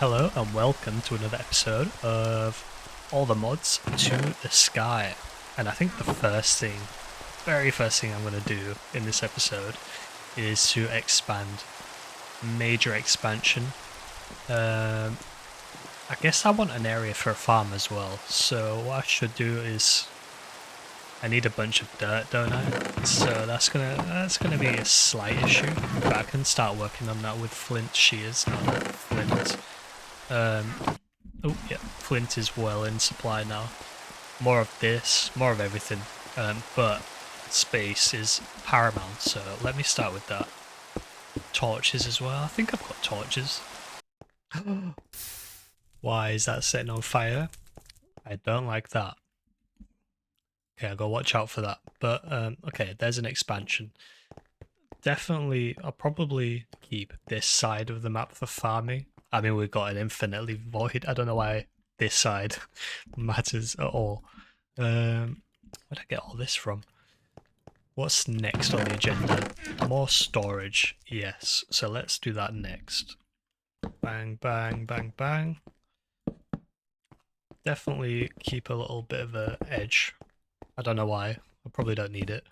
Hello and welcome to another episode of All the Mods to the Sky. And I think the very first thing I'm going to do in this episode is to expand. Major expansion. I guess I want an area for a farm as well. So what I should do is I need a bunch of dirt, don't I? So that's gonna be a slight issue, but I can start working on that with flint shears, not flint. Oh yeah, flint is well in supply now. More of this, more of everything, but space is paramount, so let me start with that. Torches as well, I think I've got torches. Why is that setting on fire? I don't like that. Okay, I gotta watch out for that. But, okay, there's an expansion. Definitely, I'll probably keep this side of the map for farming. I mean, we've got an infinitely void. I don't know why this side matters at all. Where'd I get all this from? What's next on the agenda? More storage. Yes, so let's do that next. Bang, bang, bang, bang. Definitely keep a little bit of an edge. I don't know why. I probably don't need it.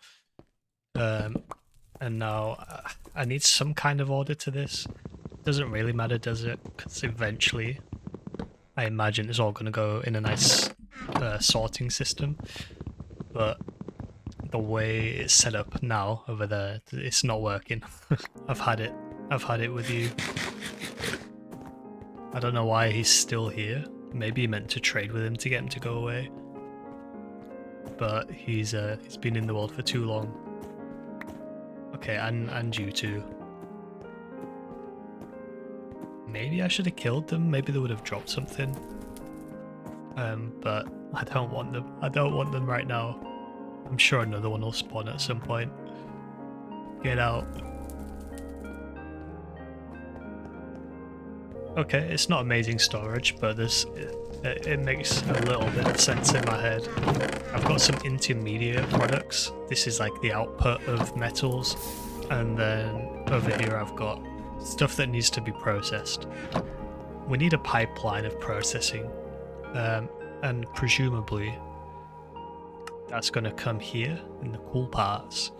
And now I need some kind of order to this. Doesn't really matter, does it? Because eventually, I imagine it's all going to go in a nice sorting system. But the way it's set up now over there, it's not working. I've had it. I've had it with you. I don't know why he's still here. Maybe you meant to trade with him to get him to go away. But he's been in the world for too long. Okay, and you too. Maybe I should have killed them. Maybe they would have dropped something. But I don't want them. I don't want them right now. I'm sure another one will spawn at some point. Get out. Okay, it's not amazing storage, but it makes a little bit of sense in my head. I've got some intermediate products. This is like the output of metals, and then over here I've got stuff that needs to be processed. We need a pipeline of processing, and presumably that's going to come here in the cool parts.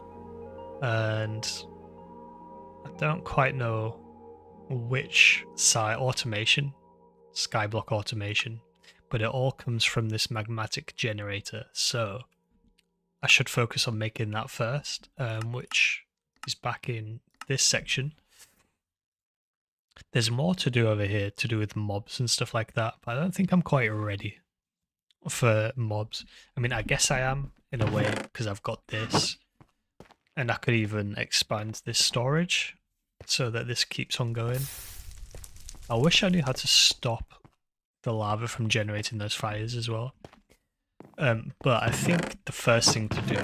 And I don't quite know which side automation, skyblock automation, but it all comes from this magmatic generator. So I should focus on making that first, which is back in this section. There's more to do over here to do with mobs and stuff like that, but I don't think I'm quite ready for mobs. I mean, I guess I am in a way because I've got this, and I could even expand this storage so that this keeps on going. I wish I knew how to stop the lava from generating those fires as well. But I think the first thing to do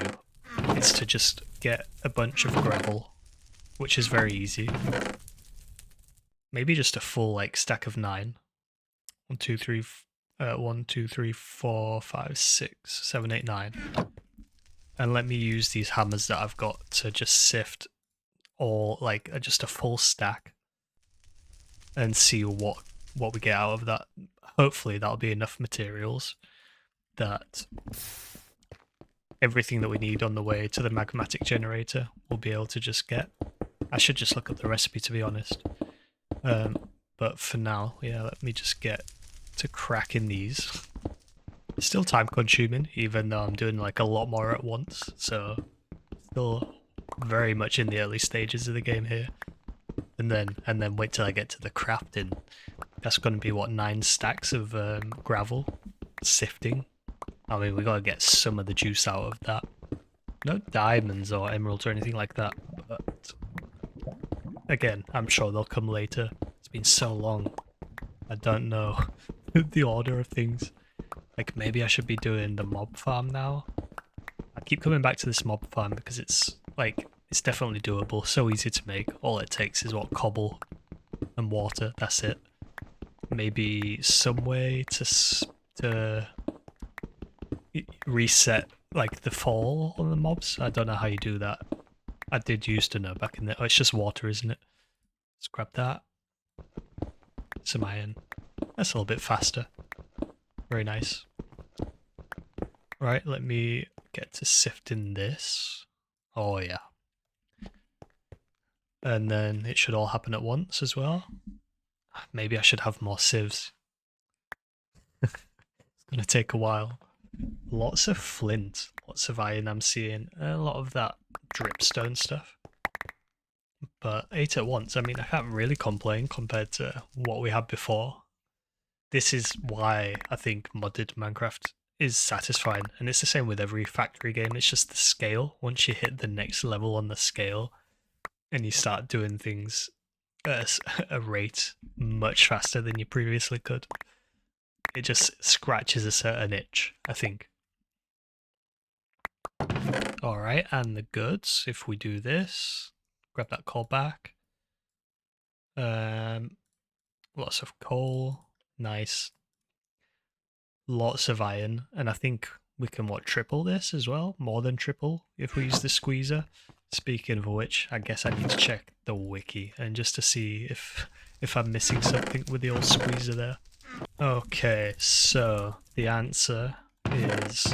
is to just get a bunch of gravel, which is very easy. Maybe just a full like stack of 9. 1, 2, 3, 1, 2, 3, 4, 5, 6, 7, 8, 9. And let me use these hammers that I've got to just sift all like just a full stack and see what we get out of that. Hopefully that'll be enough materials that everything that we need on the way to the magmatic generator we'll be able to just get. I should just look up the recipe, to be honest. But for now, yeah, let me just get to cracking these. It's still time consuming, even though I'm doing like a lot more at once, so still very much in the early stages of the game here. And then wait till I get to the crafting. That's going to be what, 9 stacks of gravel sifting. I mean, we got to get some of the juice out of that. No diamonds or emeralds or anything like that, but again, I'm sure they'll come later. It's been so long. I don't know the order of things. Like, maybe I should be doing the mob farm now. I keep coming back to this mob farm because it's like, it's definitely doable, so easy to make. All it takes is what, cobble and water, that's it. Maybe some way to reset like the fall on the mobs. I don't know how you do that. I did used to know back in the... Oh, it's just water, isn't it? Let's grab that. Some iron. That's a little bit faster. Very nice. Right, let me get to sifting this. Oh yeah. And then it should all happen at once as well. Maybe I should have more sieves. It's gonna take a while. Lots of flint, lots of iron I'm seeing, a lot of that dripstone stuff. But 8 at once, I mean, I can't really complain compared to what we had before. This is why I think modded Minecraft is satisfying, and it's the same with every factory game. It's just the scale. Once you hit the next level on the scale and you start doing things at a rate much faster than you previously could, it just scratches a certain itch, I think. Alright, and the goods, if we do this, grab that coal back. Lots of coal, nice. Lots of iron, and I think we can, triple this as well? More than triple if we use the squeezer. Speaking of which, I guess I need to check the wiki, and just to see if I'm missing something with the old squeezer there. Okay, so the answer is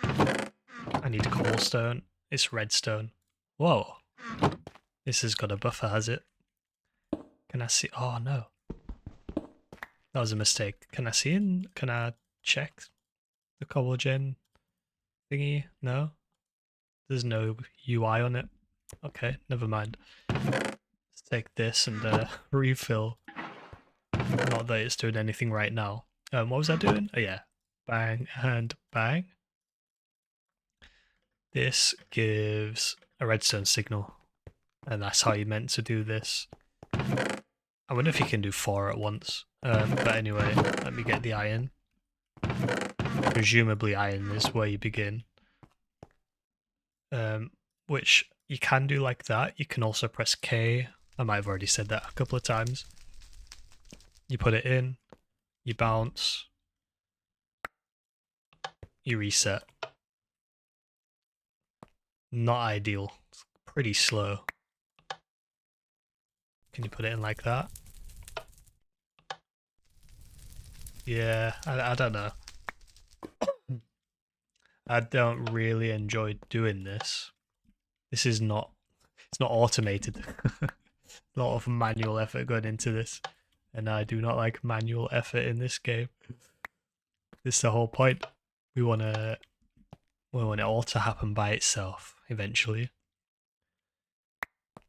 I need cobblestone. It's redstone. Whoa. This has got a buffer, has it? Can I see? Oh no. That was a mistake. Can I see it? Can I check the cobblegen thingy? No? There's no UI on it. Okay, never mind. Let's take this and refill. Not that it's doing anything right now. What was I doing? Oh yeah. Bang and bang. This gives a redstone signal. And that's how you're meant to do this. I wonder if you can do 4 at once. But anyway, let me get the iron. Presumably iron is where you begin. Which you can do like that. You can also press K. I might have already said that a couple of times. You put it in, you bounce, you reset. Not ideal. It's pretty slow. Can you put it in like that? Yeah, I don't know. I don't really enjoy doing this. This is not, it's not automated. A lot of manual effort going into this. And I do not like manual effort in this game. This is the whole point. We want it all to happen by itself eventually.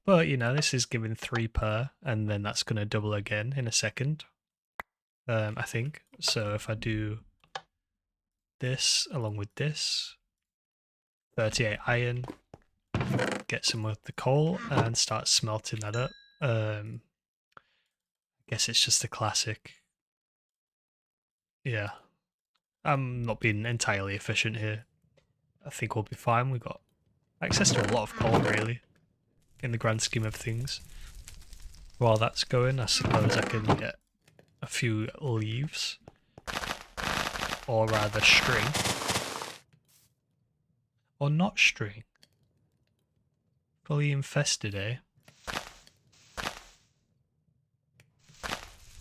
But you know, this is giving 3 per, and then that's going to double again in a second. I think. So if I do this along with this, 38 iron, get some of the coal and start smelting that up. I guess it's just a classic. Yeah. I'm not being entirely efficient here. I think we'll be fine. We've got access to a lot of coal, really, in the grand scheme of things. While that's going, I suppose I can get a few leaves. Or rather string. Or not string. Fully infested, eh?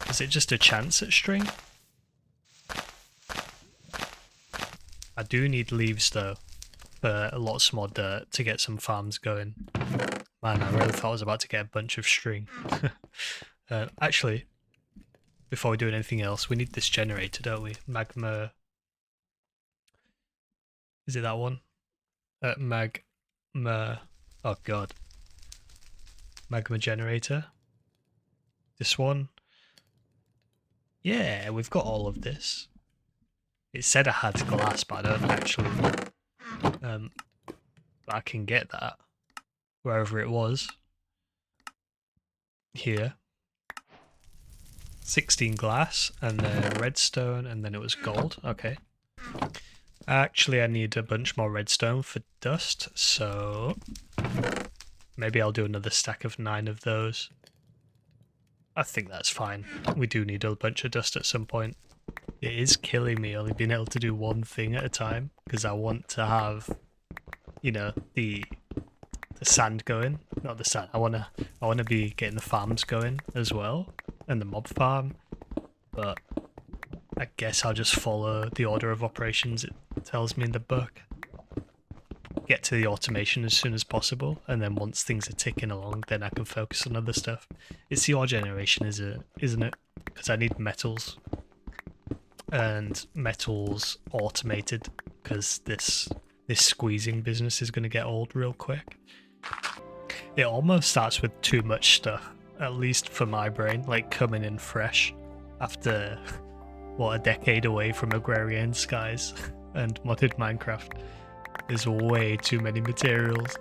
Is it just a chance at string? I do need leaves though, for lots more dirt to get some farms going. Man, I really thought I was about to get a bunch of string. Actually, before we do anything else, we need this generator, don't we? Magma... Is it that one? Magma... Oh god. Magma generator. This one. Yeah, we've got all of this. It said I had glass, but I don't actually. But I can get that wherever it was. Here. 16 glass, and then redstone, and then it was gold. Okay. Actually, I need a bunch more redstone for dust, so maybe I'll do another stack of 9 of those. I think that's fine. We do need a bunch of dust at some point. It is killing me only being able to do one thing at a time, because I want to have, you know, the sand going. Not the sand. I wanna be getting the farms going as well, and the mob farm. But I guess I'll just follow the order of operations it tells me in the book. Get to the automation as soon as possible, and then once things are ticking along, then I can focus on other stuff. It's the ore generation, isn't it? Because I need metals. And metals automated, because this squeezing business is going to get old real quick. It almost starts with too much stuff, at least for my brain, like coming in fresh after, what, a decade away from agrarian skies and modded Minecraft. There's way too many materials.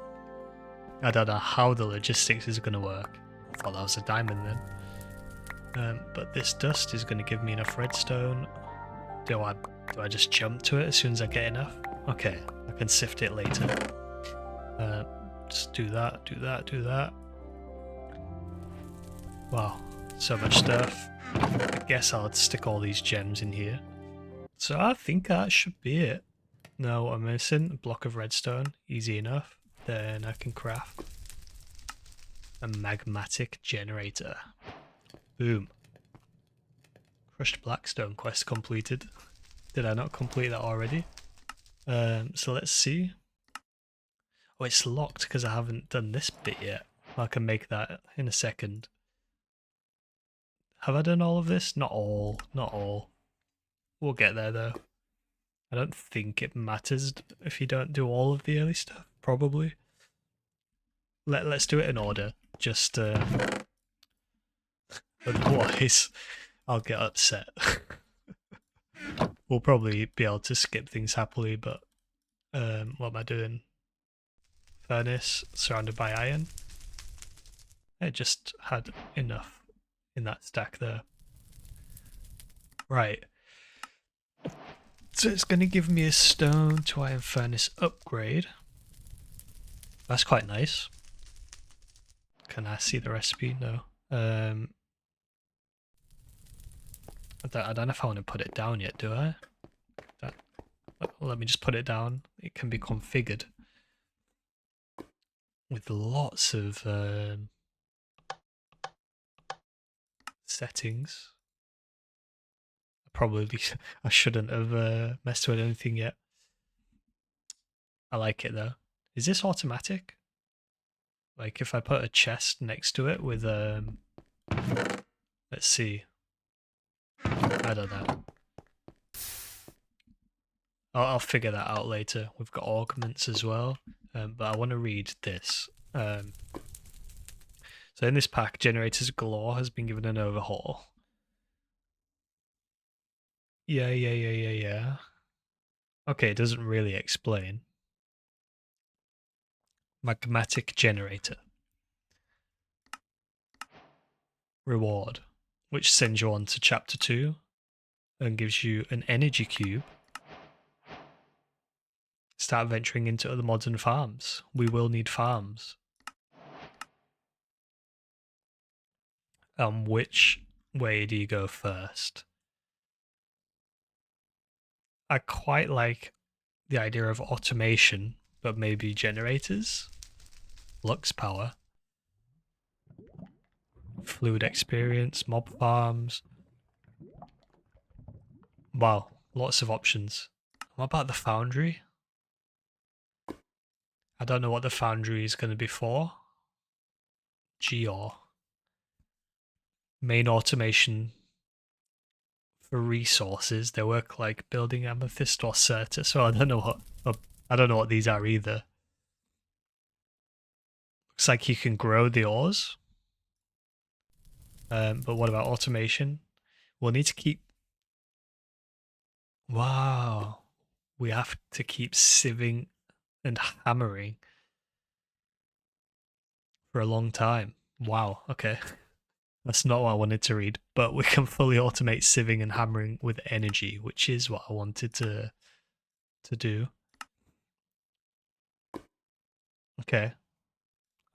I don't know how the logistics is going to work. I thought that was a diamond then. But this dust is going to give me enough redstone. Do I just jump to it as soon as I get enough? Okay, I can sift it later. Just do that, do that, do that. Wow, so much stuff. I guess I'll stick all these gems in here. So I think that should be it. No, I'm missing a block of redstone. Easy enough. Then I can craft a magmatic generator. Boom. Crushed blackstone quest completed. Did I not complete that already? So let's see. Oh, it's locked because I haven't done this bit yet. I can make that in a second. Have I done all of this? Not all. Not all. We'll get there though. I don't think it matters if you don't do all of the early stuff. Probably. Let's do it in order. Just otherwise I'll get upset. We'll probably be able to skip things happily, but what am I doing? Furnace surrounded by iron. I just had enough in that stack there. Right. So it's going to give me a stone to iron furnace upgrade. That's quite nice. Can I see the recipe? No. I don't know if I want to put it down yet, do I? Let me just put it down. It can be configured with lots of settings. I shouldn't have messed with anything yet. I like it though. Is this automatic? Like if I put a chest next to it with let's see. I don't know. I'll figure that out later. We've got augments as well, but I want to read this. So in this pack, Generators Galore has been given an overhaul. Yeah. Okay, it doesn't really explain. Magmatic Generator. Reward, which sends you on to Chapter 2 and gives you an energy cube. Start venturing into other modern farms. We will need farms. Which way do you go first? I quite like the idea of automation, but maybe generators? Lux power. Fluid experience, mob farms. Wow, lots of options. What about the foundry? I don't know what the foundry is going to be for. Geor. Main automation for resources. They work like building amethyst or certa, so I don't know what these are either. Looks like you can grow the ores. But what about automation? We'll need to keep... Wow. We have to keep sieving and hammering for a long time. Wow, okay. That's not what I wanted to read, but we can fully automate sieving and hammering with energy, which is what I wanted to do. Okay.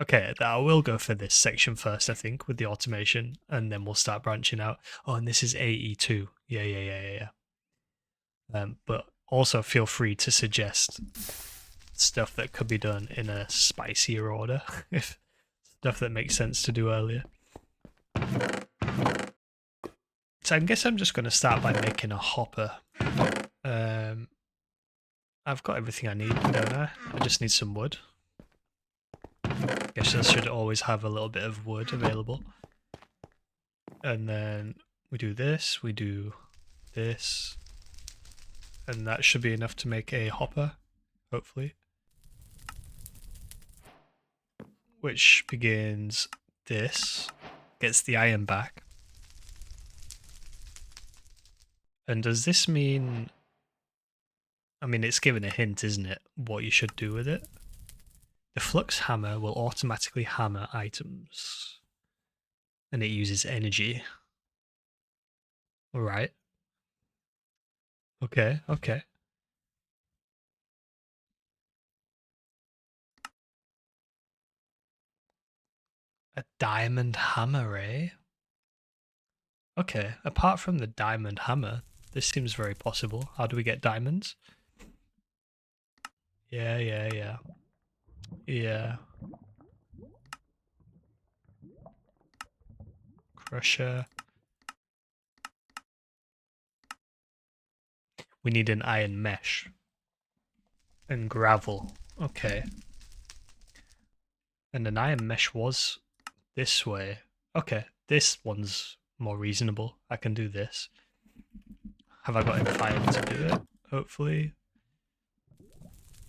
Okay, I will go for this section first, I think, with the automation, and then we'll start branching out. Oh, and this is AE2. Yeah. But also feel free to suggest stuff that could be done in a spicier order, if stuff that makes sense to do earlier. So I guess I'm just going to start by making a hopper. I've got everything I need, don't I? I just need some wood. Guess I should always have a little bit of wood available. And then we do this, we do this, and that should be enough to make a hopper, hopefully. Which begins this, gets the iron back. And does this mean... I mean, it's given a hint, isn't it? What you should do with it. The flux hammer will automatically hammer items. And it uses energy. Alright. Okay, okay. A diamond hammer, eh? Okay, apart from the diamond hammer, this seems very possible. How do we get diamonds? Yeah. Yeah. Crusher. We need an iron mesh. And gravel. Okay. And an iron mesh was this way. Okay, this one's more reasonable. I can do this. Have I got enough iron to do it? Hopefully.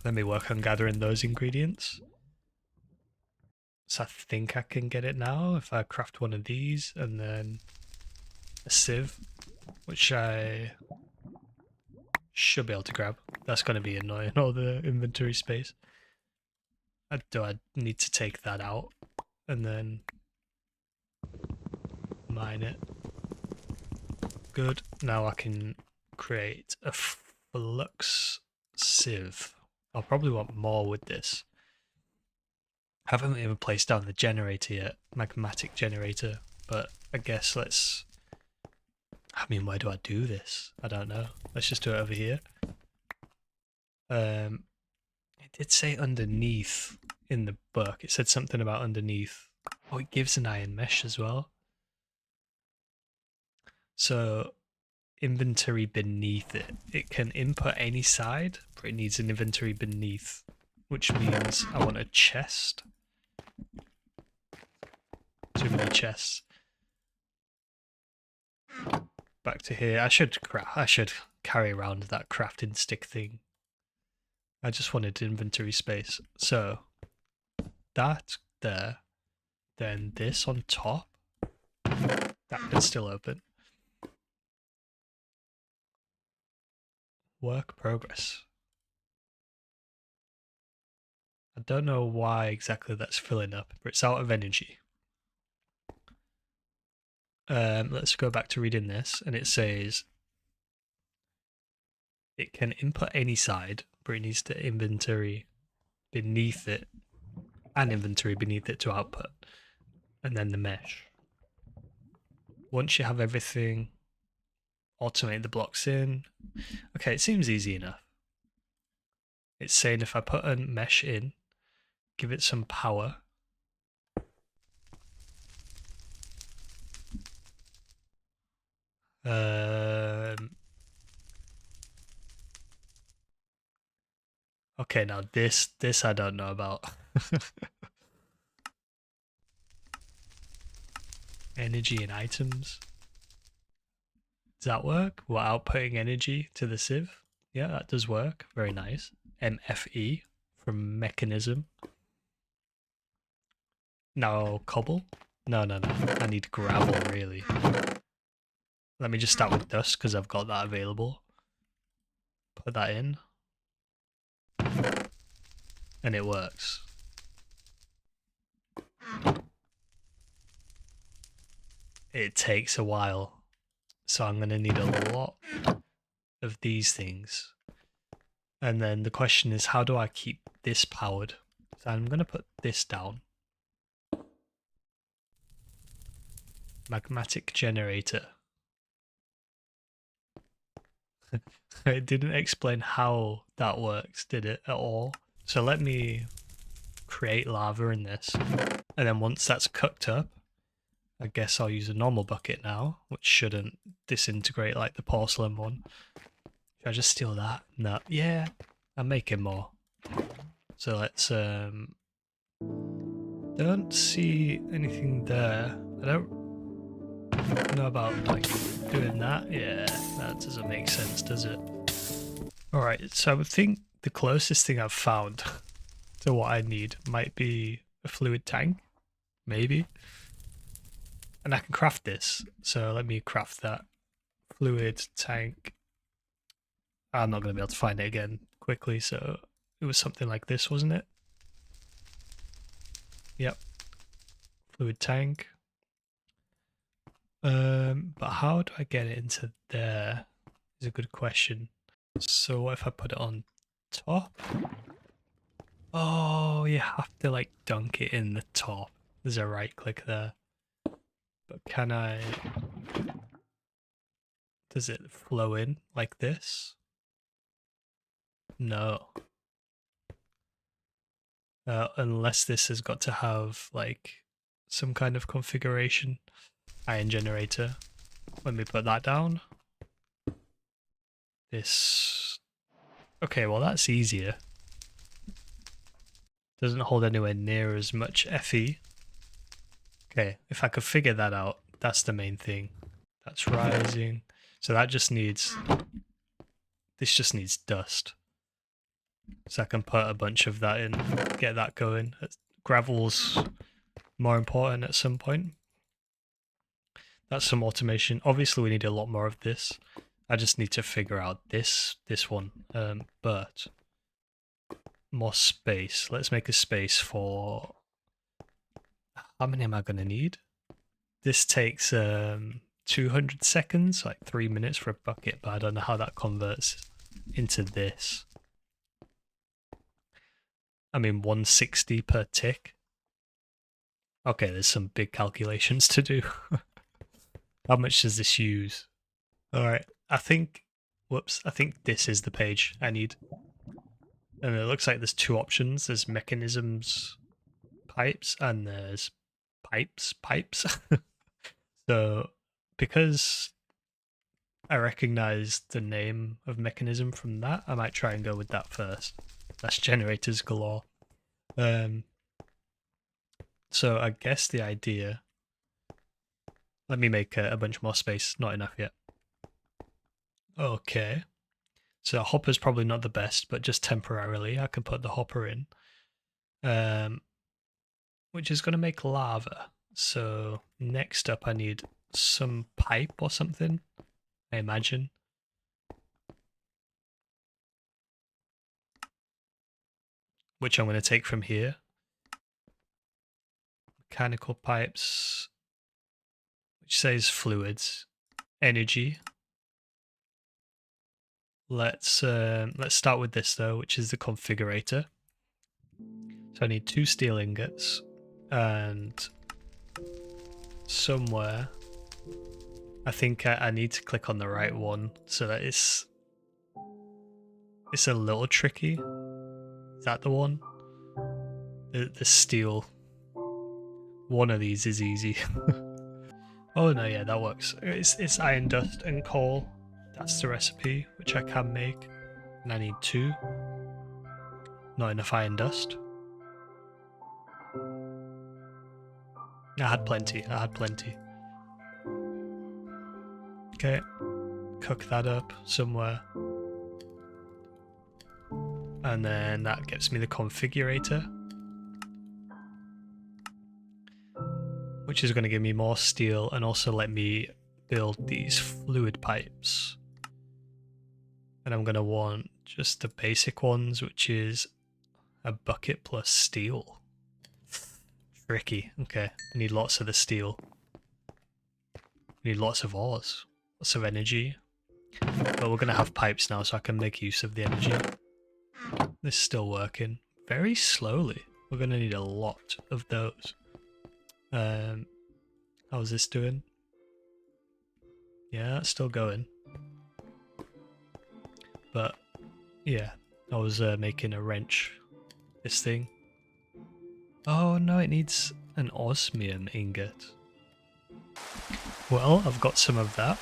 Let me work on gathering those ingredients. So I think I can get it now if I craft one of these and then a sieve, which I should be able to grab. That's going to be annoying, all the inventory space. Do I need to take that out and then mine it? Good. Now I can create a flux sieve. I'll probably want more with this. I haven't even placed down the generator yet, magmatic generator, but I guess let's... I mean, where do I do this? I don't know. Let's just do it over here. It did say underneath in the book. It said something about underneath. Oh, it gives an iron mesh as well. So, inventory beneath it. It can input any side, but it needs an inventory beneath, which means I want a chest. Too many chests. Back to here. I should carry around that crafting stick thing. I just wanted inventory space. So that there, then this on top. That can still open. Work progress. I don't know why exactly that's filling up, but it's out of energy. Let's go back to reading this, and it says it can input any side, but it needs to inventory beneath it, and inventory beneath it to output, and then the mesh. Once you have everything, automate the blocks in. Okay, it seems easy enough. It's saying if I put a mesh in, give it some power. Okay, now this I don't know about. Energy and items. Does that work? We're outputting energy to the sieve. Yeah, that does work. Very nice. MFE from mechanism. Now cobble? No. I need gravel, really. Let me just start with dust because I've got that available. Put that in. And it works. It takes a while. So I'm going to need a lot of these things. And then the question is, how do I keep this powered? So I'm going to put this down. Magmatic generator. It didn't explain how that works, did it, at all? So let me create lava in this. And then once that's cooked up, I guess I'll use a normal bucket now, which shouldn't disintegrate like the porcelain one. Should I just steal that? No. Yeah, I'm making more. So let's don't see anything there. I don't know about like doing that. Yeah, that doesn't make sense, does it? Alright, so I would think the closest thing I've found to what I need might be a fluid tank. Maybe. And I can craft this, so let me craft that. Fluid tank. I'm not going to be able to find it again quickly, so it was something like this, wasn't it? Yep. Fluid tank. But how do I get it into there is a good question. So what if I put it on top? Oh, you have to like dunk it in the top. There's a right click there. But can I... Does it flow in like this? No. Unless this has got to have like some kind of configuration. Iron generator. Let me put that down. This... Okay, well that's easier. Doesn't hold anywhere near as much Fe. Okay, if I could figure that out, that's the main thing. That's rising. So that just needs... This just needs dust. So I can put a bunch of that in, get that going. Gravel's more important at some point. That's some automation. Obviously we need a lot more of this. I just need to figure out this one. But more space. Let's make a space for... How many am I going to need? This takes 200 seconds, like 3 minutes for a bucket, but I don't know how that converts into this. I mean, 160 per tick. Okay, there's some big calculations to do. How much does this use? Alright, I think... Whoops, I think this is the page I need. And it looks like there's two options. There's mechanisms, pipes, and there's pipes. So, because I recognize the name of mechanism from that, I might try and go with that first. That's generators galore. So I guess the idea... Let me make a bunch more space. Not enough yet. Okay. So hopper's probably not the best, but just temporarily I can put the hopper in. Which is going to make lava. So next up I need some pipe or something, I imagine. Which I'm going to take from here. Mechanical pipes, which says fluids. Energy. Let's start with this though, which is the configurator. So I need 2 steel ingots, and somewhere I think I need to click on the right one so that it's a little tricky. Is that the one? The steel. One of these is easy. Oh no, yeah, that works. It's iron dust and coal. That's the recipe, which I can make. And I need 2. Not enough iron dust. I had plenty. Okay. Cook that up somewhere. And then that gets me the configurator, which is going to give me more steel and also let me build these fluid pipes. And I'm going to want just the basic ones, which is a bucket plus steel. Tricky. Okay, I need lots of the steel. I need lots of ores, lots of energy. But we're going to have pipes now, so I can make use of the energy. This is still working. Very slowly. We're going to need a lot of those. How's this doing? Yeah, it's still going. But, yeah, I was making a wrench. This thing. Oh no, it needs an osmium ingot. Well, I've got some of that.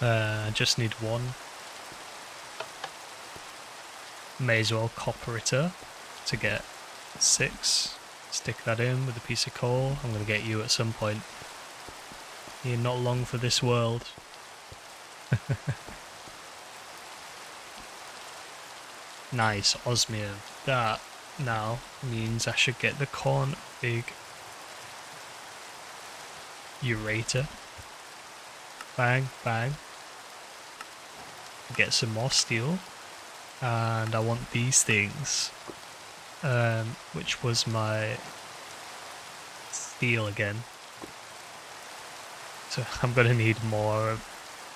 I just need one. May as well copper it to get 6. Stick that in with a piece of coal. I'm going to get you at some point. You're not long for this world. Nice, osmium. That now means I should get the corn big Ureta. Bang, bang. Get some more steel. And I want these things. Which was my steel again. So I'm gonna need more.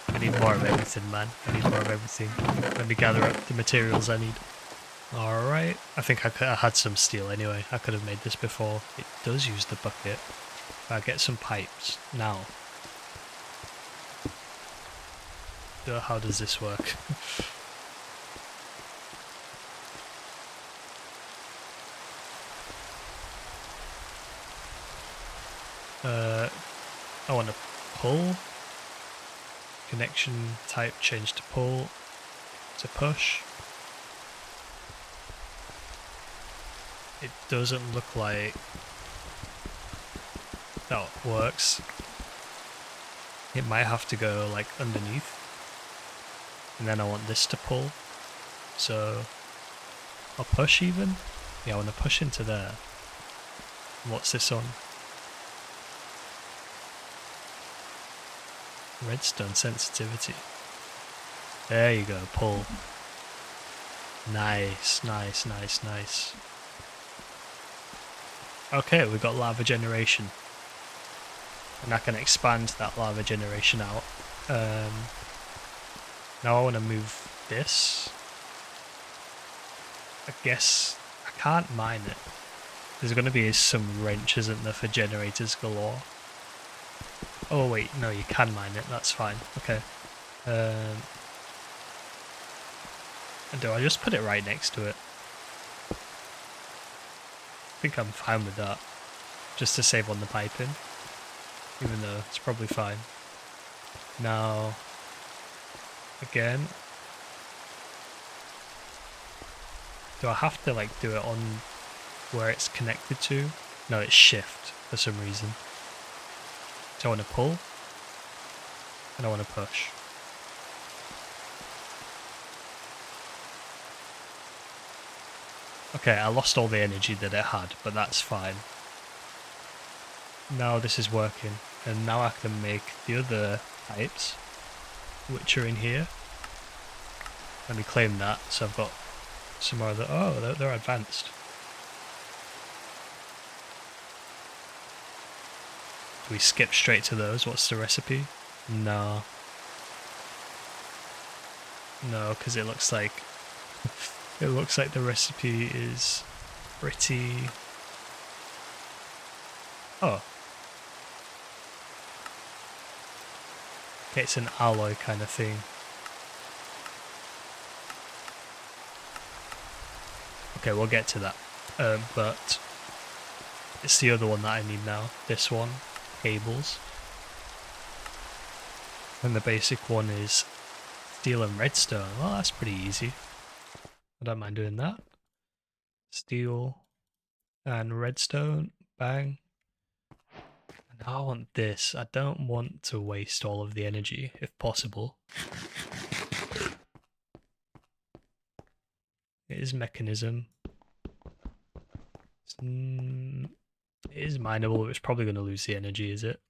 I need more of everything, man. I need more of everything. Let me gather up the materials I need. Alright. I think I had some steel anyway. I could have made this before. It does use the bucket. I'll get some pipes now. How does this work? I want to pull. Connection type change to pull. To push. It doesn't look like that works. It might have to go like underneath. And then I want this to pull. So I'll push even. Yeah, I want to push into there. What's this on? Redstone sensitivity. There you go, pull. Nice, nice, nice, nice. Okay, we've got lava generation. And I can expand that lava generation out. Now I want to move this. I guess I can't mine it. There's going to be some wrench, isn't there, for generators galore. Oh wait, no, you can mine it, that's fine. Okay. And do I just put it right next to it? I think I'm fine with that. Just to save on the piping. Even though it's probably fine. Now, again, do I have to like do it on where it's connected to? No, it's shift for some reason. So I want to pull, and I want to push. Okay, I lost all the energy that it had, but that's fine. Now this is working, and now I can make the other pipes, which are in here. Let me claim that, so I've got some more of the... Oh, they're advanced. Do we skip straight to those? What's the recipe? No. No, because it looks like... it looks like the recipe is pretty... Oh. Okay, it's an alloy kind of thing. Okay, we'll get to that. But it's the other one that I need now. This one. Cables. And the basic one is steel and redstone. Well, that's pretty easy. I don't mind doing that. Steel and redstone. Bang. And I want this. I don't want to waste all of the energy, if possible. It is mechanism. It is mineable, but it's probably going to lose the energy, is it?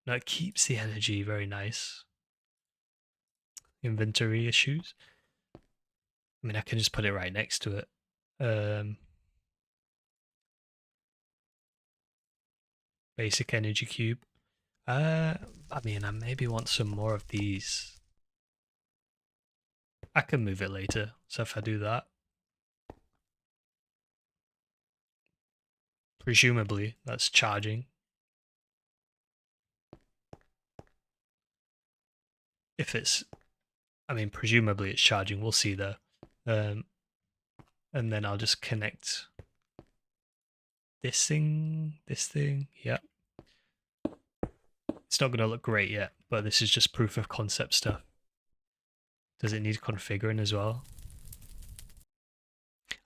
No, it keeps the energy. Very nice. Inventory issues. I mean, I can just put it right next to it. Basic energy cube. I mean, I maybe want some more of these. I can move it later, so if I do that. Presumably, that's charging. If it's... I mean, presumably it's charging, we'll see though. And then I'll just connect this thing, yep. It's not going to look great yet, but this is just proof of concept stuff. Does it need configuring as well?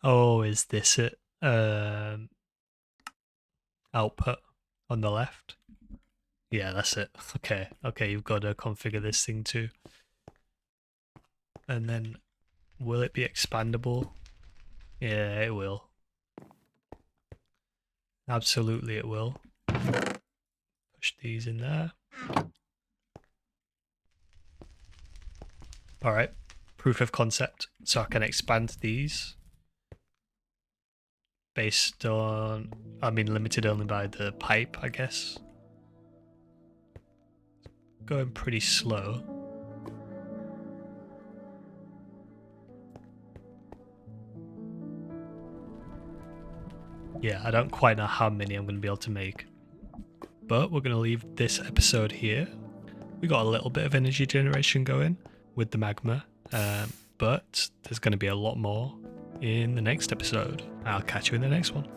Oh, is this it? Output on the left? Yeah, that's it. Okay, you've got to configure this thing too. And then, will it be expandable? Yeah, it will. Absolutely it will. Push these in there. Alright, proof of concept. So I can expand these based on, limited only by the pipe, I guess. Going pretty slow. Yeah, I don't quite know how many I'm going to be able to make. But we're going to leave this episode here. We got a little bit of energy generation going with the magma, but there's going to be a lot more in the next episode. I'll catch you in the next one.